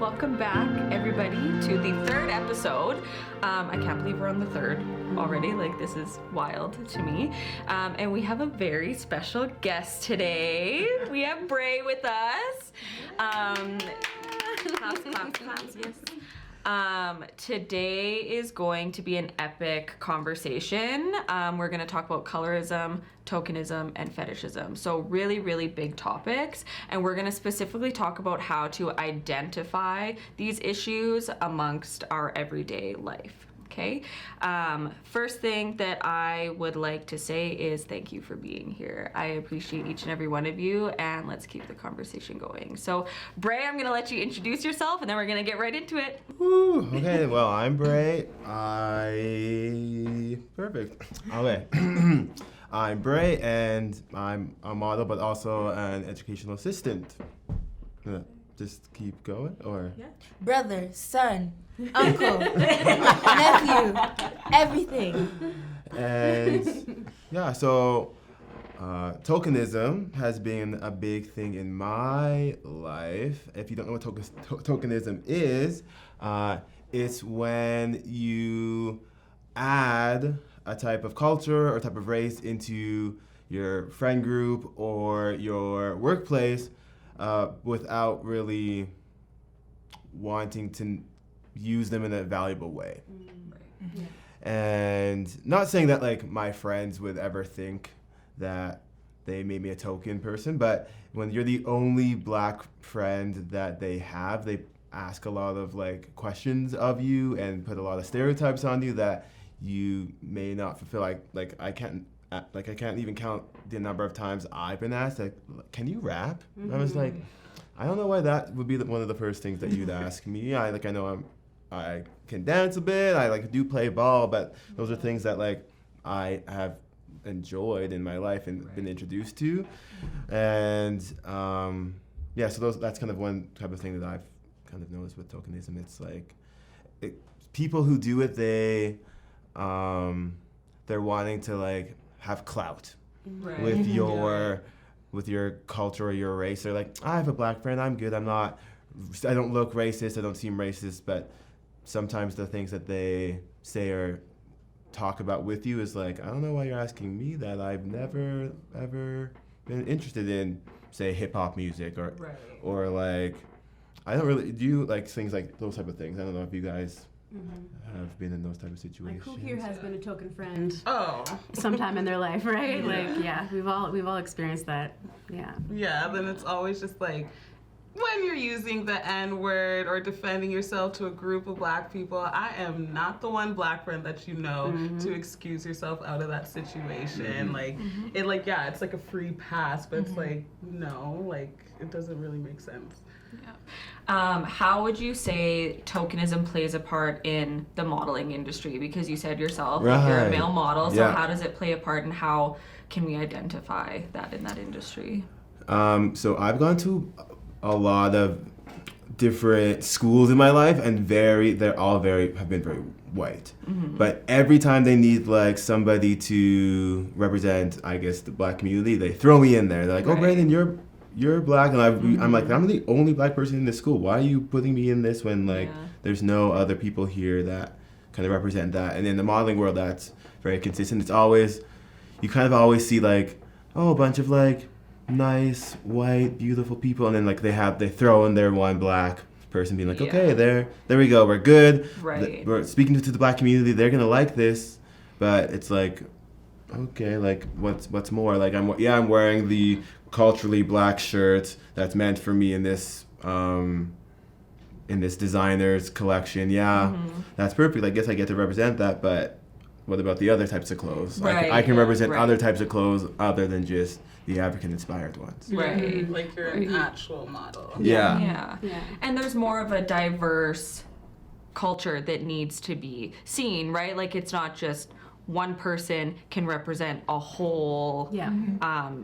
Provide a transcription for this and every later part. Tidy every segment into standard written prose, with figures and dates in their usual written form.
Welcome back, everybody, to the third episode. I can't believe we're on the third already. Like, this is wild to me. And we have a very special guest today. We have Bray with us. Claps, claps, claps, yes. Today is going to be an epic conversation. We're going to talk about colorism, tokenism, and fetishism. So really, really big topics. And we're going to specifically talk about how to identify these issues amongst our everyday life. Okay. First thing that I would like to say is thank you for being here. I appreciate each and every one of you, and let's keep the conversation going. So, Bray, I'm going to let you introduce yourself, and then we're going to get right into it. Woo, okay, well, I'm Bray. Perfect. Okay. I'm Bray, and I'm a model, but also an educational assistant. Just keep going, or? Yeah. Brother, son, uncle, nephew, everything. And yeah, so tokenism has been a big thing in my life. If you don't know what tokenism is, it's when you add a type of culture or type of race into your friend group or your workplace without really wanting to use them in a valuable way. Mm-hmm. Yeah. And not saying that like my friends would ever think that they made me a token person, but when you're the only black friend that they have, they ask a lot of like questions of you and put a lot of stereotypes on you that you may not fulfill. Like I can't even count the number of times I've been asked, like, can you rap? Mm-hmm. I was like, I don't know why that would be one of the first things that you'd ask me. I know I can dance a bit, I do play ball, but those are things that like I have enjoyed in my life and been introduced to. And yeah, so that's kind of one type of thing that I've kind of noticed with tokenism. It's like people who do it, they're wanting to like have clout with your culture or your race. They're like, I have a black friend, I'm good, I don't look racist, I don't seem racist, but sometimes the things that they say or talk about with you is like, I don't know why you're asking me that. I've never ever been interested in, say, hip-hop music or like, I don't really do like things like those type of things. I don't know if you guys have been in those type of situations. Like, who here has been a token friend? Oh, sometime in their life, right? Yeah. Like, yeah, we've all experienced that. Yeah. Yeah. Then it's always just like when you're using the N-word or defending yourself to a group of black people. I am not the one black friend that you know to excuse yourself out of that situation. Like it, like it's like a free pass, but it's like no, like it doesn't really make sense. Yeah. How would you say tokenism plays a part in the modeling industry? Because you said yourself you're a male model, so how does it play a part and how can we identify that in that industry? So I've gone to a lot of different schools in my life, and have been very white. But every time they need like somebody to represent, I guess, the black community, they throw me in there. They're like, oh, Brandon, you're black, and I'm like, I'm the only black person in this school. Why are you putting me in this when like there's no other people here that kind of represent that? And in the modeling world, that's very consistent. It's always, you kind of always see like, oh, a bunch of like nice white beautiful people, and then like they throw in their one black person being like, okay, there we go, we're good. Right. We're speaking to the black community. They're gonna like this, but it's like, okay, like what's more? Like I'm wearing the culturally black shirt that's meant for me in this designer's collection. That's perfect. I guess I get to represent that, but what about the other types of clothes? I can represent other types of clothes other than just the African-inspired ones. Right. Like you're an actual model. Yeah. And there's more of a diverse culture that needs to be seen, right? Like it's not just one person can represent a whole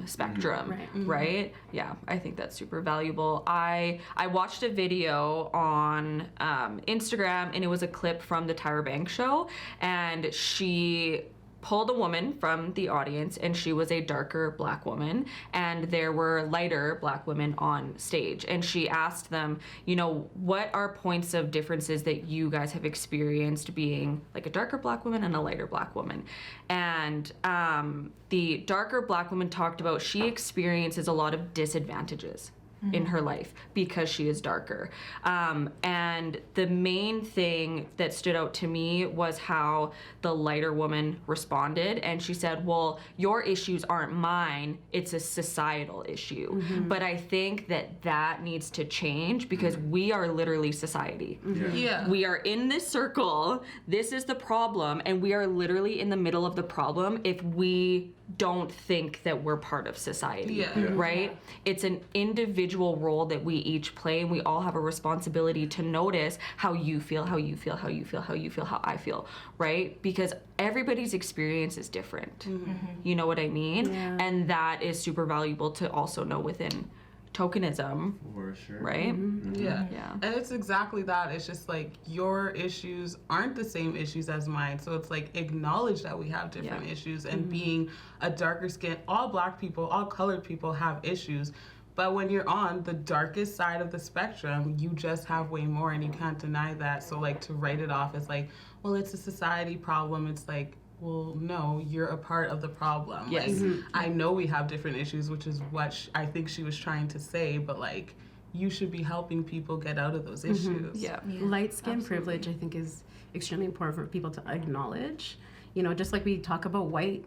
spectrum, right? Yeah, I think that's super valuable. I watched a video on Instagram, and it was a clip from the Tyra Banks show, and she pulled a woman from the audience, and she was a darker black woman, and there were lighter black women on stage, and she asked them, you know, what are points of differences that you guys have experienced being like a darker black woman and a lighter black woman? And the darker black woman talked about she experiences a lot of disadvantages in her life because she is darker. And the main thing that stood out to me was how the lighter woman responded. And she said, well, your issues aren't mine, it's a societal issue. But I think that needs to change because we are literally society. We are in this circle, this is the problem, and we are literally in the middle of the problem if we don't think that we're part of society, right? It's an individual role that we each play, and we all have a responsibility to notice how you feel, how you feel, how you feel, how you feel, how I feel, right? Because everybody's experience is different. You know what I mean? And that is super valuable to also know within tokenism. For sure. Right? Yeah. And it's exactly that. It's just like your issues aren't the same issues as mine. So it's like acknowledge that we have different issues, and being a darker skin, all black people, all colored people have issues. But when you're on the darkest side of the spectrum, you just have way more, and you can't deny that. So like to write it off as like, well, it's a society problem. It's like, well, no, you're a part of the problem. Yes. Like, I know we have different issues, which is what I think she was trying to say, but like, you should be helping people get out of those issues. Light skin privilege, I think, is extremely important for people to acknowledge. You know, just like we talk about white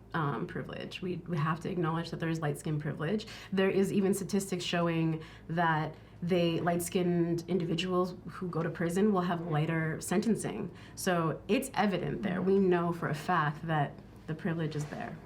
privilege, we have to acknowledge that there is light skin privilege. There is even statistics showing that light-skinned individuals who go to prison will have lighter sentencing. So it's evident there. We know for a fact that the privilege is there.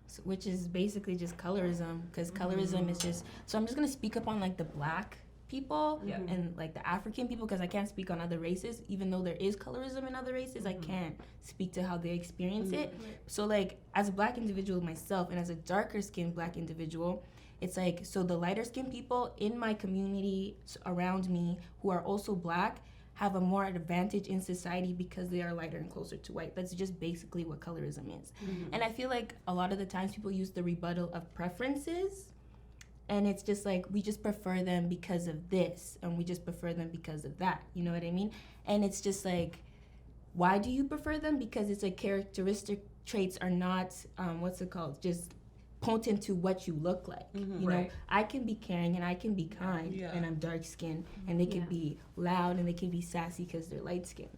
So, which is basically just colorism, because colorism is just, so I'm just going to speak up on like the black people and like the African people, because I can't speak on other races. Even though there is colorism in other races, I can't speak to how they experience it. So like as a black individual myself, and as a darker skinned black individual, it's like, so the lighter skinned people in my community around me who are also black have a more advantage in society because they are lighter and closer to white. That's just basically what colorism is. And I feel like a lot of the times people use the rebuttal of preferences, and it's just like, we just prefer them because of this, and we just prefer them because of that. You know what I mean? And it's just like, why do you prefer them? Because it's like characteristic traits are not, just potent to what you look like. You know, I can be caring and I can be kind, and I'm dark skinned, and they can be loud and they can be sassy because they're light skinned.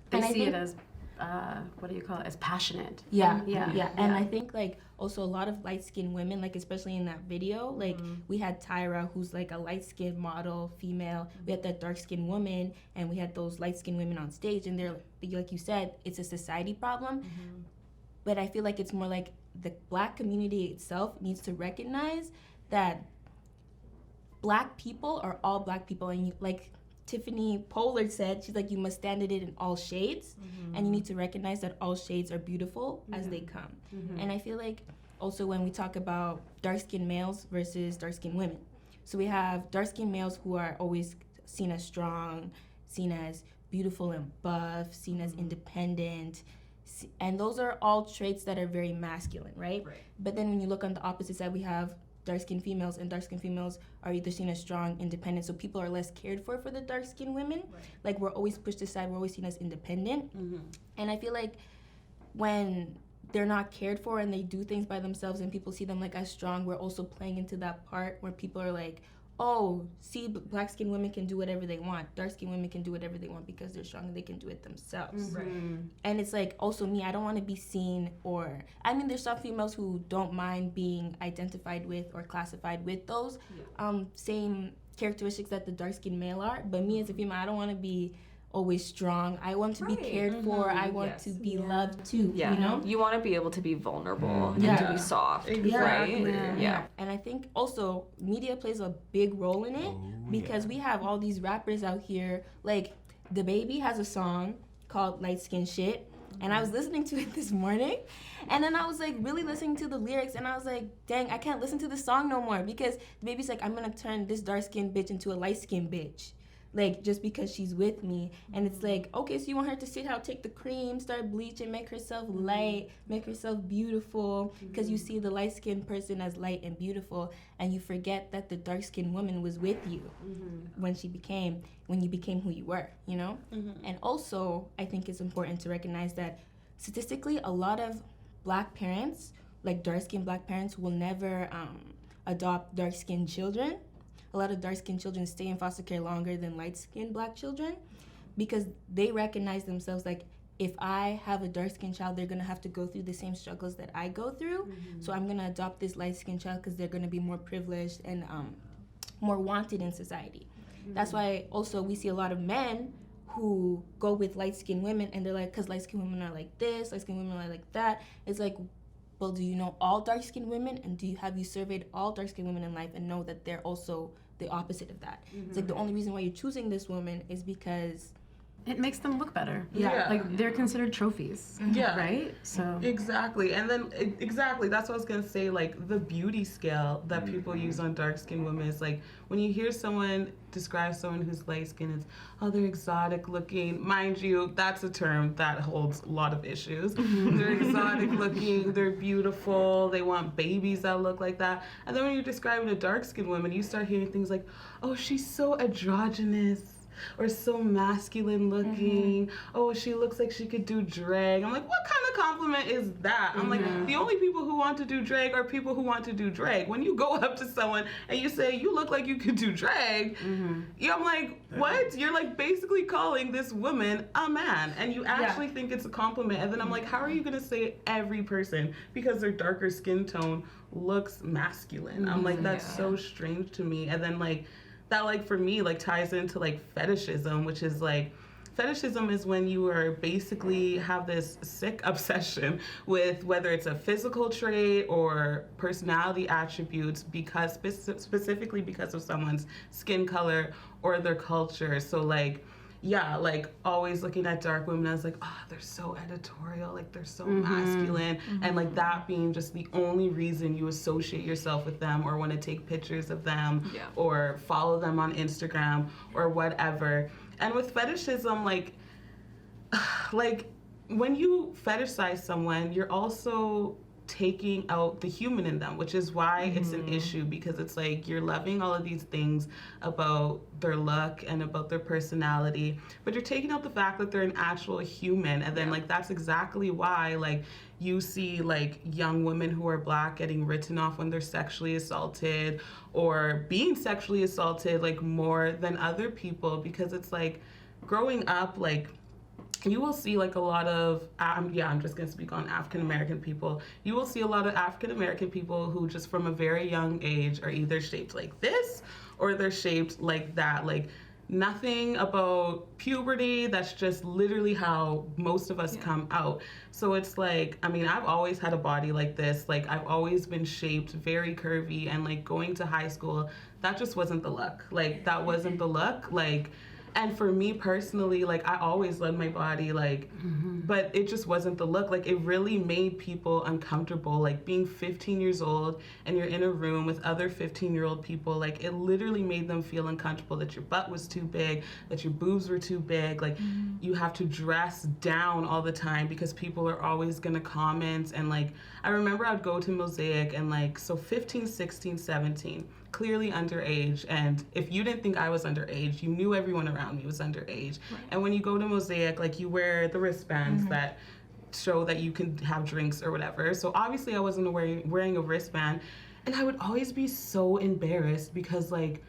They see it as, what do you call it, as passionate. And I think like also a lot of light skinned women, like especially in that video, like we had Tyra, who's like a light skinned model female, we had that dark skinned woman, and we had those light skinned women on stage, and they're like you said, it's a society problem. But I feel like it's more like the black community itself needs to recognize that black people are all black people, and like Tiffany Pollard said, she's like, you must stand in it in all shades, and you need to recognize that all shades are beautiful as they come. And I feel like also when we talk about dark-skinned males versus dark-skinned women, so we have dark-skinned males who are always seen as strong, seen as beautiful and buff, seen as independent, and those are all traits that are very masculine, right? But then when you look on the opposite side, we have dark-skinned females, and dark-skinned females are either seen as strong, independent, so people are less cared for the dark-skinned women. Like, we're always pushed aside, we're always seen as independent. And I feel like when they're not cared for and they do things by themselves and people see them like as strong, we're also playing into that part where people are like, oh, see, black-skinned women can do whatever they want. Dark-skinned women can do whatever they want because they're strong and they can do it themselves. And it's like, also me, I don't want to be seen, or, I mean, there's some females who don't mind being identified with or classified with those same characteristics that the dark-skinned male are. But me as a female, I don't want to be always strong. I want to be cared for. I want to be loved too. You know? You want to be able to be vulnerable and to be soft, Exactly. right? And I think also media plays a big role in it because we have all these rappers out here. Like, the Baby has a song called Light Skin Shit. And I was listening to it this morning, and then I was like really listening to the lyrics, and I was like, dang, I can't listen to this song no more because the Baby's like, I'm gonna turn this dark-skinned bitch into a light-skinned bitch. like just because she's with me. And it's like, okay, so you want her to sit out, take the cream, start bleaching, make herself light, make herself beautiful, because you see the light-skinned person as light and beautiful, and you forget that the dark-skinned woman was with you when you became who you were, you know? And also, I think it's important to recognize that statistically, a lot of black parents, like dark-skinned black parents, will never adopt dark-skinned children. A lot of dark-skinned children stay in foster care longer than light-skinned black children because they recognize themselves like, if I have a dark-skinned child, they're going to have to go through the same struggles that I go through. So I'm going to adopt this light-skinned child because they're going to be more privileged and more wanted in society. That's why also we see a lot of men who go with light-skinned women, and they're like, because light-skinned women are like this, light-skinned women are like that. It's like, well, do you know all dark-skinned women, and have you surveyed all dark-skinned women in life and know that they're also the opposite of that? It's like the only reason why you're choosing this woman is because it makes them look better. Yeah. Like they're considered trophies. Yeah. Right? So Exactly. And then exactly, that's what I was gonna say, like the beauty scale that people use on dark skinned women is like when you hear someone describe someone who's light skinned, it's they're exotic looking. Mind you, that's a term that holds a lot of issues. They're exotic looking, they're beautiful, they want babies that look like that. And then when you're describing a dark skinned woman, you start hearing things like, oh, she's so androgynous, or so masculine looking. Oh, she looks like she could do drag. I'm like, what kind of compliment is that? I'm like, the only people who want to do drag are people who want to do drag. When you go up to someone and you say, you look like you could do drag, I'm like, what? You're like basically calling this woman a man, and you actually think it's a compliment. And then I'm like, how are you gonna say every person, because their darker skin tone, looks masculine? I'm like, that's so strange to me. And then like, that like for me like ties into like fetishism, which is like, fetishism is when you are basically have this sick obsession with whether it's a physical trait or personality attributes because specifically because of someone's skin color or their culture. So like, yeah, like always looking at dark women, I was like, oh, they're so editorial, like they're so masculine. And like that being just the only reason you associate yourself with them or want to take pictures of them or follow them on Instagram or whatever. And with fetishism, like when you fetishize someone, you're also taking out the human in them, which is why it's an issue, because it's like you're loving all of these things about their look and about their personality, but you're taking out the fact that they're an actual human. And then like that's exactly why like you see like young women who are black getting written off when they're sexually assaulted or being sexually assaulted like more than other people, because it's like growing up, like you will see like a lot of, I'm just gonna speak on African American people. You will see a lot of African American people who just from a very young age are either shaped like this or they're shaped like that. Like nothing about puberty, that's just literally how most of us come out. So it's like, I mean, I've always had a body like this. Like I've always been shaped very curvy, and like going to high school, that just wasn't the look. Like that wasn't the look. Like, and for me personally, like I always loved my body, like, but it just wasn't the look. Like it really made people uncomfortable. Like being 15 years old and you're in a room with other 15-year-old people, like it literally made them feel uncomfortable that your butt was too big, that your boobs were too big. Like you have to dress down all the time because people are always gonna comment. And like, I remember I'd go to Mosaic and like, so 15, 16, 17, clearly underage, and if you didn't think I was underage, you knew everyone around me was underage. And when you go to Mosaic, like you wear the wristbands that show that you can have drinks or whatever. So obviously I wasn't wearing a wristband, and I would always be so embarrassed because like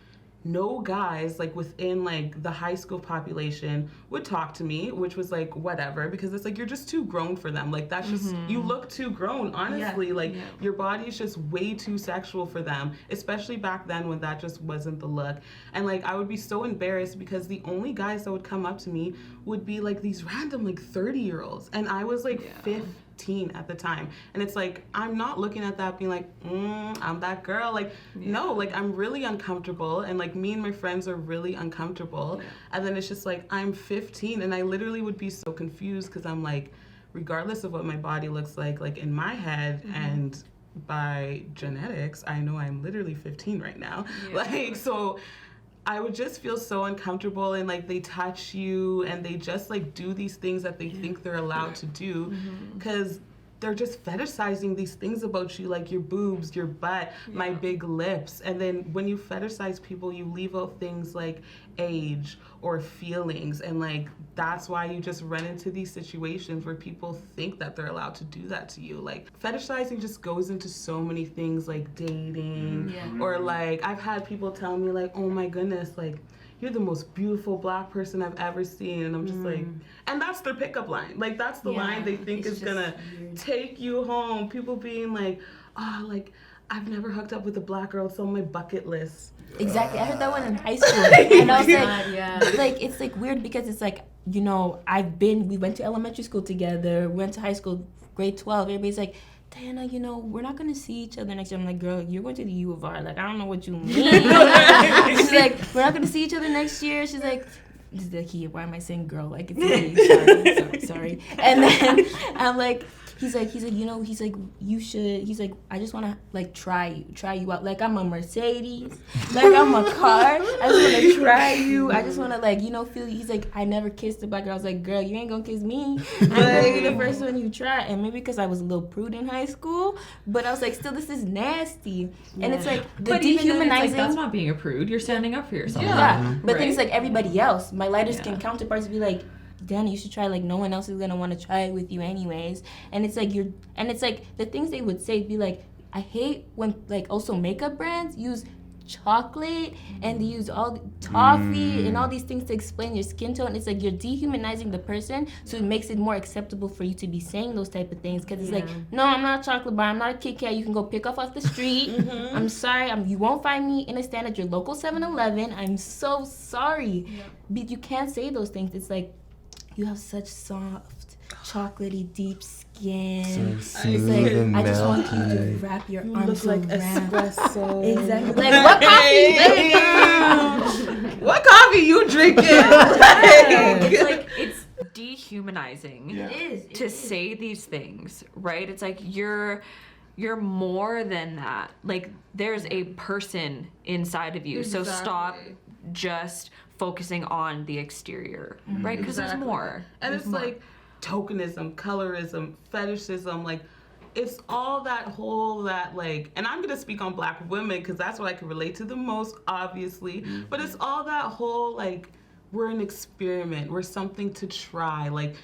no guys like within like the high school population would talk to me, which was like whatever, because it's like you're just too grown for them. Like that's just, you look too grown, honestly. Like your body is just way too sexual for them, especially back then when that just wasn't the look. And like I would be so embarrassed because the only guys that would come up to me would be like these random like 30-year-olds, and I was like 15 at the time. And it's like, I'm not looking at that being like, I'm that girl. Like, no, like I'm really uncomfortable, and like me and my friends are really uncomfortable. And then it's just like, I'm 15, and I literally would be so confused because I'm like, regardless of what my body looks like in my head and by genetics, I know I'm literally 15 right now. Like, so I would just feel so uncomfortable, and like they touch you and they just like do these things that they think they're allowed to do, because they're just fetishizing these things about you, like your boobs, your butt, my big lips. And then when you fetishize people, you leave out things like age or feelings. And like, that's why you just run into these situations where people think that they're allowed to do that to you. Like, fetishizing just goes into so many things, like dating, or like, I've had people tell me like, oh my goodness, like, you're the most beautiful Black person I've ever seen. And I'm just like, and that's their pickup line. Like, that's the line they think is gonna take you home. People being like, oh, like, I've never hooked up with a Black girl. It's on my bucket list. Exactly. I heard that one in high school. And I was like, it's like weird because it's like, you know, we went to elementary school together, went to high school, grade 12. Everybody's like, Dianna, you know, we're not going to see each other next year. I'm like, girl, you're going to the U of R. Like, I don't know what you mean. She's like, we're not going to see each other next year. She's like, why am I saying girl? Like, it's me. Sorry. And then I'm like, he's like, you know, he's like, you should, he's like, I just want to, like, try you out. Like, I'm a Mercedes. Like, I'm a car. I just want to try you. I just want to, like, you know, feel you. He's like, I never kissed a Black girl. I was like, girl, you ain't going to kiss me. I'm going to be the first one you try. And maybe because I was a little prude in high school, but I was like, still, this is nasty. And it's like, the dehumanizing. Like, that's not being a prude. You're standing up for yourself. Yeah. But then it's like everybody else. My lighter skin counterparts be like, Dianna, you should try, like, no one else is gonna want to try it with you anyways. And it's like the things they would say be like, I hate when, like, also makeup brands use chocolate and they use all the toffee and all these things to explain your skin tone. It's like you're dehumanizing the person, so it makes it more acceptable for you to be saying those type of things, because it's like, no, I'm not a chocolate bar, I'm not a Kit Kat, you can go pick off the street. I'm sorry, you won't find me in a stand at your local 7-Eleven. I'm so sorry. But you can't say those things. It's like, you have such soft, chocolatey, deep skin. So smooth and I just want you melty. to wrap your arms Look like around. espresso. Exactly. Like, what coffee? What coffee you drinking? It's like, it's dehumanizing to say these things, right? It's like you're more than that. Like, there's a person inside of you. So stop just focusing on the exterior, right? Because there's more. And it's like tokenism, colorism, fetishism, like, it's all that like, and I'm gonna speak on Black women because that's what I can relate to the most, obviously, but it's all that whole, like, we're an experiment, we're something to try, like,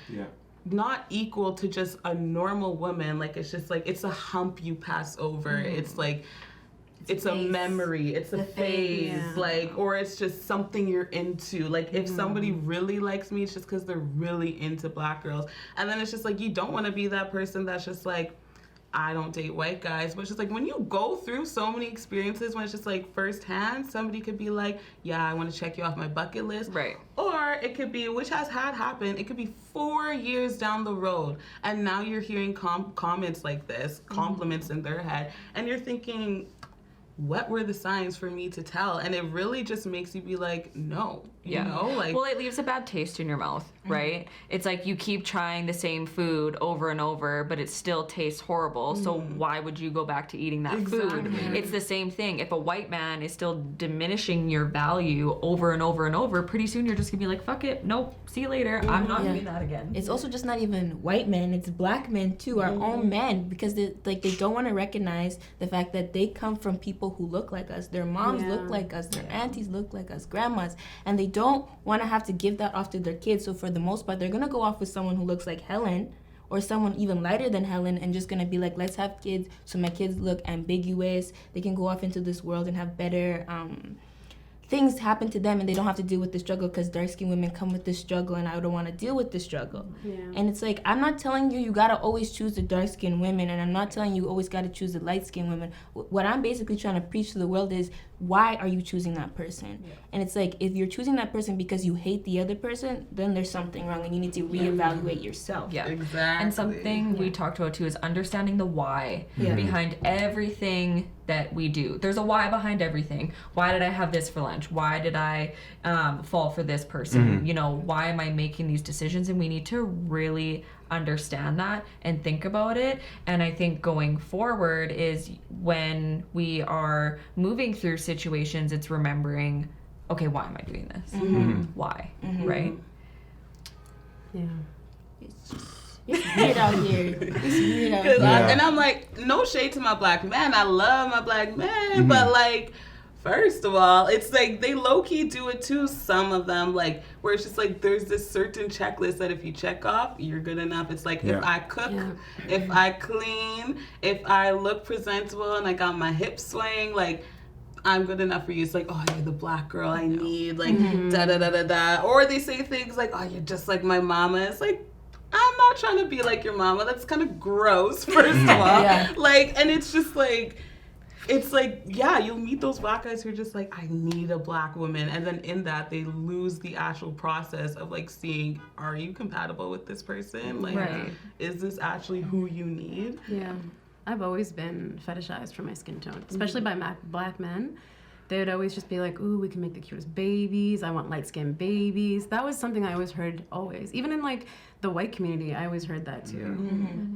not equal to just a normal woman. Like, it's just like, it's a hump you pass over. It's like, it's a memory, it's a phase, like, or it's just something you're into. Like, if somebody really likes me, it's just because they're really into Black girls. And then it's just like, you don't want to be that person that's just like, I don't date white guys. But it's just like, when you go through so many experiences, when it's just like firsthand, somebody could be like, yeah, I want to check you off my bucket list. Right. Or it could be, which has had happened, it could be 4 years down the road, and now you're hearing comments like this, compliments in their head, and you're thinking, what were the signs for me to tell? And it really just makes you be like, no, you know, like, well, it leaves a bad taste in your mouth, right? It's like you keep trying the same food over and over, but it still tastes horrible. So why would you go back to eating that food? It's the same thing. If a white man is still diminishing your value over and over and over, pretty soon you're just gonna be like, fuck it, nope, see you later. I'm not doing that again. It's also just not even white men, it's Black men too, our own men, because they don't want to recognize the fact that they come from people who look like us. Their moms look like us, their aunties look like us, grandmas, and they don't want to have to give that off to their kids. So for the most part, they're gonna go off with someone who looks like Helen, or someone even lighter than Helen, and just gonna be like, let's have kids so my kids look ambiguous, they can go off into this world and have better things happen to them, and they don't have to deal with the struggle, because dark-skinned women come with this struggle, and I don't want to deal with the struggle. And it's like, I'm not telling you gotta always choose the dark-skinned women, and I'm not telling you always gotta choose the light-skinned women. What I'm basically trying to preach to the world is, why are you choosing that person? And it's like, if you're choosing that person because you hate the other person, then there's something wrong, and you need to reevaluate yourself. Exactly. And something we talked about too is understanding the why behind everything that we do. There's a why behind everything. Why did I have this for lunch? Why did I fall for this person? You know, why am I making these decisions? And we need to really understand that and think about it. And I think going forward is, when we are moving through situations, it's remembering okay, why am I doing this? Why? Mm-hmm. Right? Yeah. It's weird out here. It's weird out here. And I'm like, no shade to my black man. I love my black man, but like, first of all, it's like they low-key do it too, some of them, like, where it's just like there's this certain checklist that if you check off, you're good enough. It's like if I cook, if I clean, if I look presentable and I got my hips swaying, like, I'm good enough for you. It's like, oh, you're the black girl I need, like, da-da-da-da-da. Or they say things like, oh, you're just like my mama. It's like, I'm not trying to be like your mama. That's kind of gross, first of all. Like, and it's just like, it's like, yeah, you'll meet those black guys who are just like, I need a black woman. And then in that, they lose the actual process of like seeing, are you compatible with this person? Like, is this actually who you need? Yeah. I've always been fetishized for my skin tone, especially by black men. They would always just be like, ooh, we can make the cutest babies. I want light-skinned babies. That was something I always heard, always. Even in, like, the white community, I always heard that, too,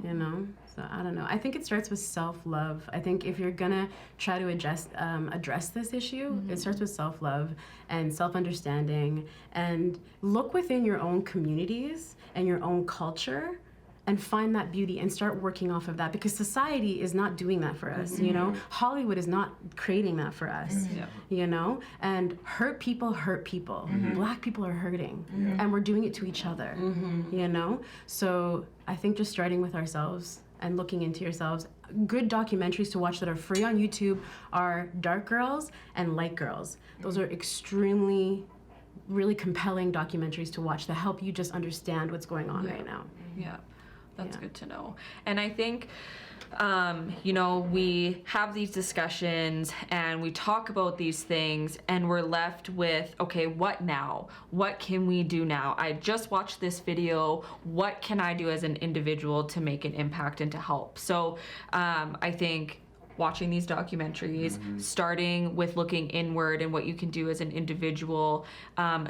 you know? So, I don't know. I think it starts with self-love. I think if you're going to try to address this issue, it starts with self-love and self-understanding. And look within your own communities and your own culture and find that beauty and start working off of that, because society is not doing that for us, you know? Hollywood is not creating that for us, you know? And hurt people. Black people are hurting, and we're doing it to each other, you know? So I think just starting with ourselves and looking into yourselves. Good documentaries to watch that are free on YouTube are Dark Girls and Light Girls. Those are extremely, really compelling documentaries to watch that help you just understand what's going on right now. Yeah. That's good to know. And I think, you know, we have these discussions and we talk about these things and we're left with, okay, what now? What can we do now? I just watched this video. What can I do as an individual to make an impact and to help? So I think watching these documentaries, starting with looking inward and what you can do as an individual,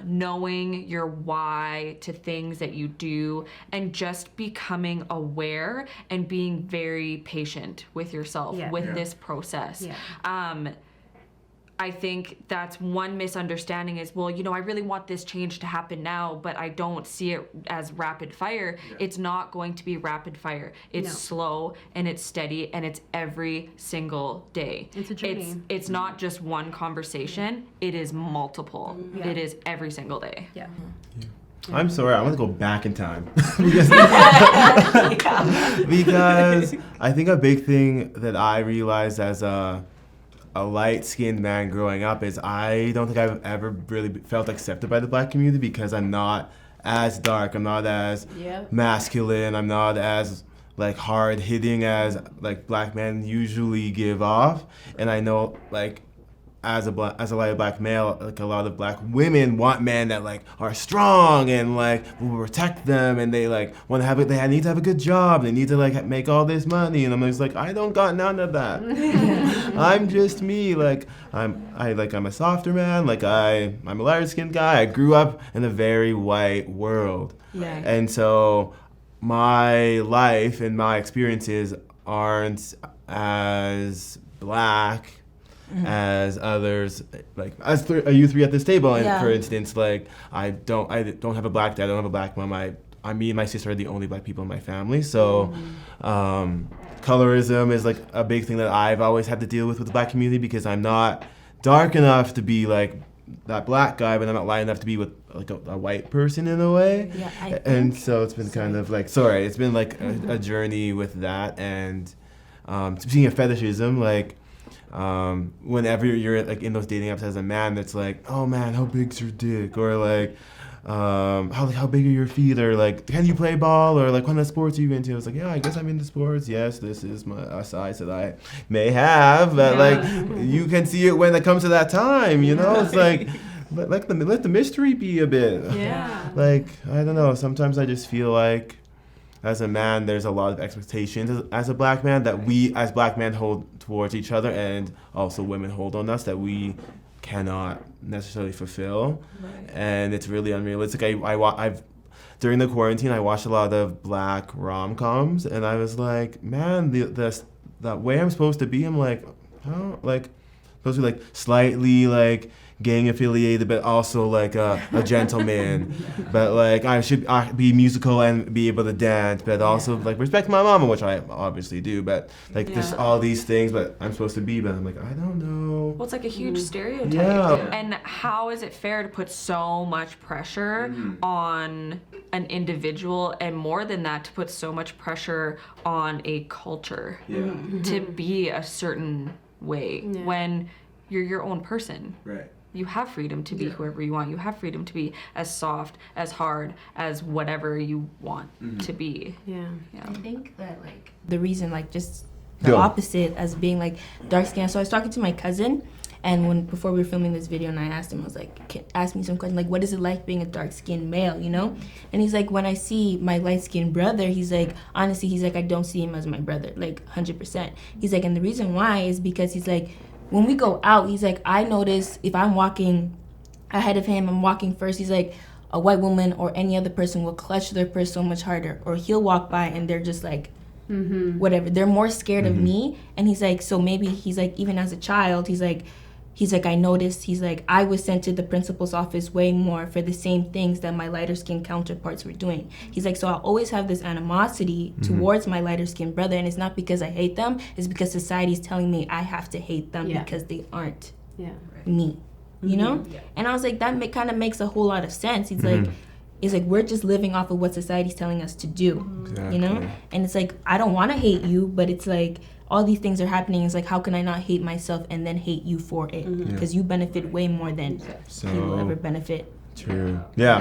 knowing your why to things that you do, and just becoming aware and being very patient with yourself with this process. I think that's one misunderstanding is, well, you know, I really want this change to happen now, but I don't see it as rapid fire. It's not going to be rapid fire. It's slow and it's steady and it's every single day. It's a journey. It's not just one conversation. It is multiple. It is every single day. I'm sorry, I want to go back in time. because I think a big thing that I realized as a light-skinned man growing up is I don't think I've ever really felt accepted by the black community because I'm not as dark, I'm not as masculine, I'm not as like hard-hitting as like black men usually give off. And I know like as a light black male, like a lot of black women want men that like are strong and like will protect them, and they like want to they need to have a good job, they need to like make all this money, and I'm just like, I don't got none of that. I'm just me. Like I'm a softer man. Like I'm a lighter skinned guy. I grew up in a very white world, and so my life and my experiences aren't as black as others, like as you three at this table, and for instance, like I don't have a black dad, I don't have a black mom. Me and my sister are the only black people in my family, so colorism is like a big thing that I've always had to deal with the black community, because I'm not dark enough to be like that black guy, but I'm not light enough to be with like a white person in a way. And so it's been kind of like, it's been like a journey with that. And speaking of fetishism, like whenever you're like in those dating apps as a man, that's like, oh man, how big's your dick? Or like, how big are your feet? Or like, can you play ball? Or like, what kind of sports are you into? I was like, yeah, I guess I'm into sports. Yes, this is a size that I may have, but like, you can see it when it comes to that time, you know? It's like, let the mystery be a bit. Like, I don't know, sometimes I just feel like as a man, there's a lot of expectations as a black man that we as black men hold towards each other, and also women hold on us that we cannot necessarily fulfill. And it's really unrealistic. I've during the quarantine, I watched a lot of black rom-coms, and I was like, man, the way I'm supposed to be, I'm like, oh, like supposed to be like slightly like gang affiliated, but also like a gentleman. But like I should be musical and be able to dance, but also like respect my mama, which I obviously do. But like there's all these things, but I'm supposed to be, but I'm like, I don't know. Well, it's like a huge stereotype. Yeah. And how is it fair to put so much pressure on an individual, and more than that, to put so much pressure on a culture to be a certain way when you're your own person? Right. You have freedom to be whoever you want. You have freedom to be as soft, as hard, as whatever you want to be. Yeah. I think that like the reason, like just the opposite as being like dark skin. So I was talking to my cousin, and before we were filming this video, and I asked him, I was like, ask me some questions, like, what is it like being a dark skinned male, you know? And he's like, when I see my light skinned brother, he's like, honestly, he's like, I don't see him as my brother, like 100%. He's like, and the reason why is because he's like, when we go out, he's like, I notice if I'm walking ahead of him, I'm walking first, he's like, a white woman or any other person will clutch their purse so much harder, or he'll walk by and they're just like, whatever, they're more scared of me. And he's like, so maybe he's like, even as a child, he's like, I noticed, he's like, I was sent to the principal's office way more for the same things that my lighter skinned counterparts were doing. He's like, so I always have this animosity towards my lighter skinned brother, and it's not because I hate them, it's because society's telling me I have to hate them because they aren't me, you know? And I was like, that kind of makes a whole lot of sense. He's like, it's like, we're just living off of what society's telling us to do, you know? And it's like, I don't want to hate you, but it's like, all these things are happening. It's like, how can I not hate myself and then hate you for it? Because you benefit way more than he will ever benefit. True. Yeah,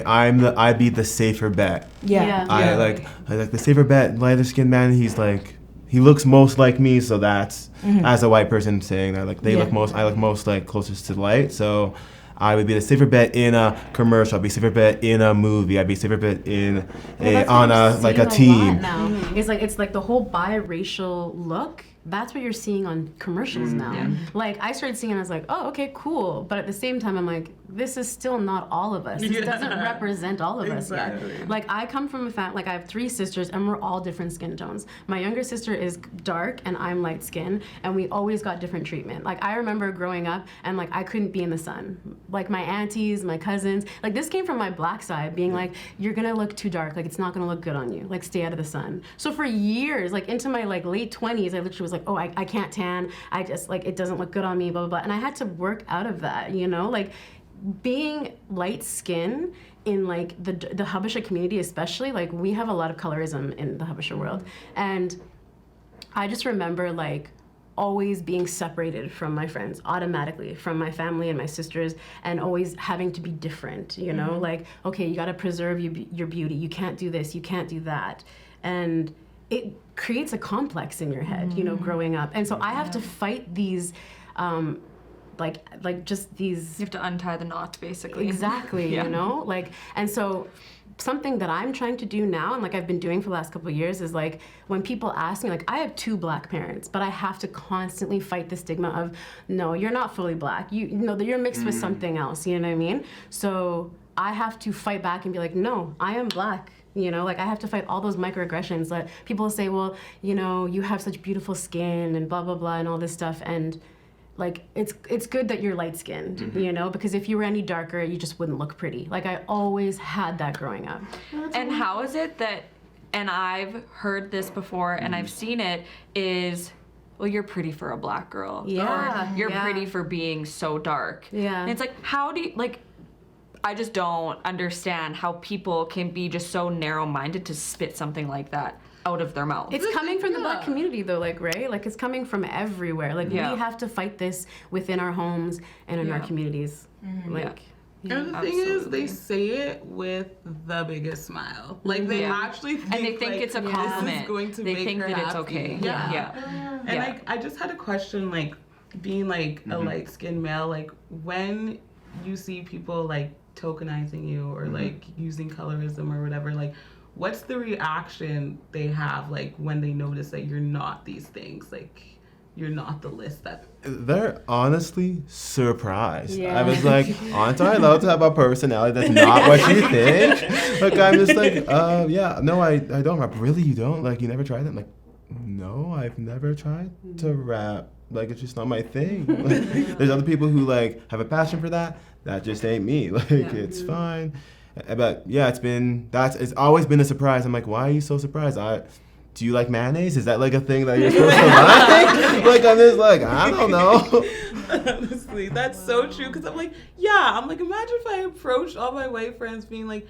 I'd be the safer bet. I like the safer bet. Lighter skinned man. He's like, he looks most like me, so that's as a white person saying that. Like I look most like closest to light, so I would be the safer bet in a commercial. I'd be safer bet in a movie. I'd be safer bet in a team. Now. It's like the whole biracial look. That's what you're seeing on commercials now. Like I started seeing it, I was like, oh, okay, cool. But at the same time, I'm like, this is still not all of us. This doesn't represent all of us yet. Like I come from a family, like I have 3 sisters and we're all different skin tones. My younger sister is dark and I'm light skin, and we always got different treatment. Like I remember growing up and like I couldn't be in the sun. Like my aunties, my cousins, like this came from my black side being like, you're gonna look too dark, like it's not gonna look good on you. Like stay out of the sun. So for years, like into my like late 20s, I literally was like, oh, I can't tan. I just like, it doesn't look good on me, blah, blah, blah. And I had to work out of that, you know? Like being light skin in like the Habesha community especially, like we have a lot of colorism in the Habesha world. And I just remember like always being separated from my friends automatically, from my family and my sisters, and always having to be different, you know? Like, okay, you gotta preserve your beauty. You can't do this, you can't do that. And it creates a complex in your head, you know, growing up. And so I have to fight these, like just these... You have to untie the knots, basically. Exactly, you know? Like, and so something that I'm trying to do now, and like I've been doing for the last couple of years, is like when people ask me, like I have 2 black parents, but I have to constantly fight the stigma of, no, you're not fully black. You know, you're mixed with something else, you know what I mean? So I have to fight back and be like, no, I am black. You know, like I have to fight all those microaggressions that people say, well, you know, you have such beautiful skin and blah, blah, blah, and all this stuff. And like, it's good that you're light skinned, you know, because if you were any darker, you just wouldn't look pretty. Like I always had that growing up. And how is it that, and I've heard this before and I've seen it, is, well, you're pretty for a black girl. Yeah. Or you're pretty for being so dark. Yeah. And it's like, how do you, like, I just don't understand how people can be just so narrow-minded to spit something like that out of their mouth. It's coming from the black community though, like, Ray, like it's coming from everywhere. Like we have to fight this within our homes and in our communities. Like, and the thing is, they say it with the biggest smile. Like they actually think, and they think like, it's a compliment. This is going to they make think her that happy. it's okay. Yeah. And like, I just had a question, like being like a light-skinned male, like when you see people like tokenizing you or like using colorism or whatever, like what's the reaction they have like when they notice that you're not these things, like you're not the list that... They're honestly surprised. I was like, aren't I allowed to have a personality that's not what you think? Like I'm just like, yeah, no, I don't rap. Really, you don't? Like you never tried it? I'm like, no, I've never tried to rap. like, it's just not my thing. Like, there's other people who like have a passion for that. That just ain't me. Like, it's fine. But yeah, it's always been a surprise. I'm like, why are you so surprised? Do you like mayonnaise? Is that like a thing that you're supposed to like? Like, I'm just like, I don't know. Honestly, that's so true. Because I'm like, imagine if I approached all my white friends being like,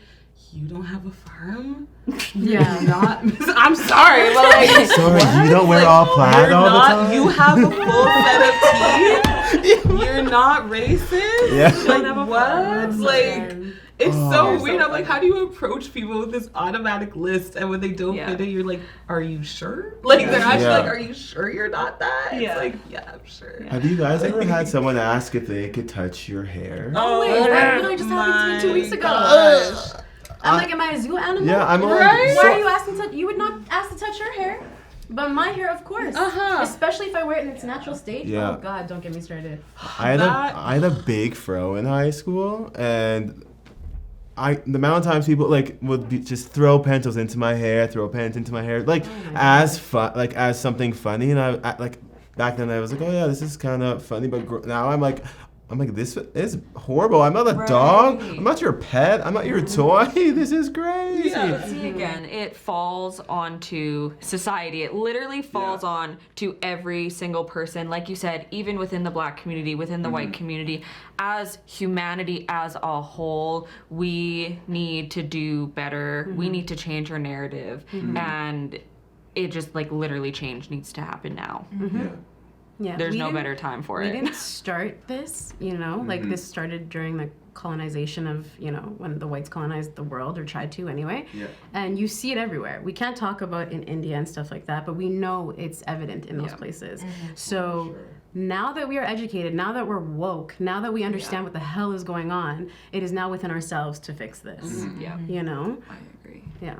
you don't have a farm? Yeah. Not. I'm sorry, but like, Sorry, what? you don't wear all plaid all the time? You have a full set of teeth? You're not racist? Yeah. Like, what? Like, it's so weird. so I'm like, how do you approach people with this automatic list, and when they don't fit it, you're like, are you sure? Like, they're actually like, are you sure you're not that? It's like, yeah, I'm sure. Have you guys ever had someone ask if they could touch your hair? Oh wait, that literally just happened to me 2 weeks ago. Gosh. I'm like, am I a zoo animal? Yeah, I'm like, Why are you asking to? You would not ask to touch your hair, but my hair, of course. Especially if I wear it in its natural state. Yeah. Oh God, don't get me started. I had a big fro in high school, and the amount of times people like would just throw pencils into my hair, like as something funny, and I like back then I was like, oh yeah, this is kind of funny, but now I'm like, this is horrible. I'm not a dog. I'm not your pet. I'm not your toy. This is crazy. Yeah. See, again, it falls onto society. It literally falls on to every single person. Like you said, even within the Black community, within the white community, as humanity as a whole, we need to do better. We need to change our narrative. And it just like literally change needs to happen now. Yeah, there's no better time for it. We didn't start this, like this started during the colonization of, when the whites colonized the world, or tried to anyway. Yeah. And you see it everywhere. We can't talk about in India and stuff like that, but we know it's evident in those places. So now that we are educated, now that we're woke, now that we understand what the hell is going on, it is now within ourselves to fix this. Yeah. I agree. Yeah.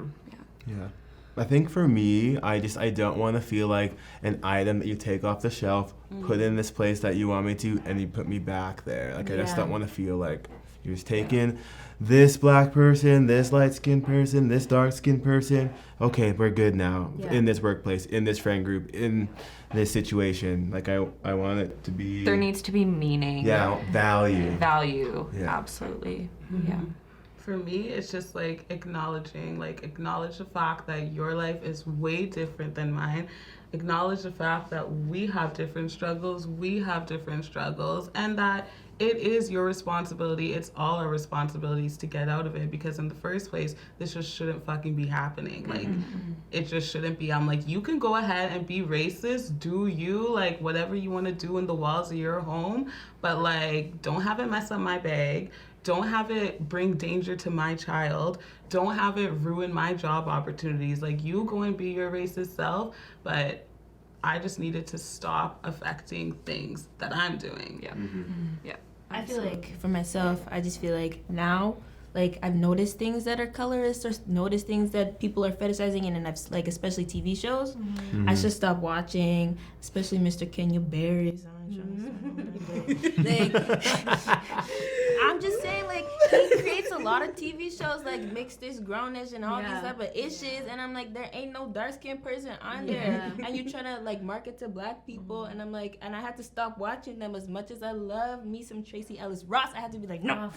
I think for me, I don't want to feel like an item that you take off the shelf, put in this place that you want me to, and you put me back there. Like, I just don't want to feel like you're just taking this Black person, this light-skinned person, this dark-skinned person. Okay, we're good now in this workplace, in this friend group, in this situation. Like, I want it to be... There needs to be meaning. Yeah, value. Value, Yeah. Absolutely. Yeah. For me, it's just like acknowledge the fact that your life is way different than mine. Acknowledge the fact that we have different struggles, and that it is your responsibility. It's all our responsibilities to get out of it, because in the first place, this just shouldn't fucking be happening. Like, it just shouldn't be. I'm like, you can go ahead and be racist, do you, like, whatever you want to do in the walls of your home, but like, don't have it mess up my bag. Don't have it bring danger to my child. Don't have it ruin my job opportunities. Like, you go and be your racist self, but I just needed to stop affecting things that I'm doing. Yeah. Yeah. I feel like for myself, I just feel like now, like, I've noticed things that are colorist, or noticed things that people are fetishizing, and then I've, like, especially TV shows, I should stop watching, especially Mr. Kenya Barry's. Like, I'm just saying, like, he creates a lot of TV shows, like, mixed this grownish and all these type of issues, and I'm like, there ain't no dark-skinned person on there, and you're trying to, like, market to Black people, and I'm like, and I had to stop watching them. As much as I love me some Tracy Ellis Ross, I had to be like, no.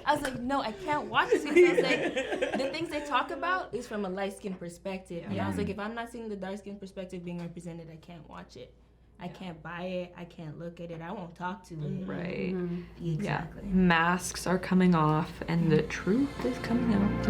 I was like, no, I can't watch this, because I was like, the things they talk about is from a light-skinned perspective, and I was like, if I'm not seeing the dark-skinned perspective being represented, I can't watch it. I can't buy it. I can't look at it. I won't talk to it. Right. Exactly. Yeah. Masks are coming off, and the truth is coming out.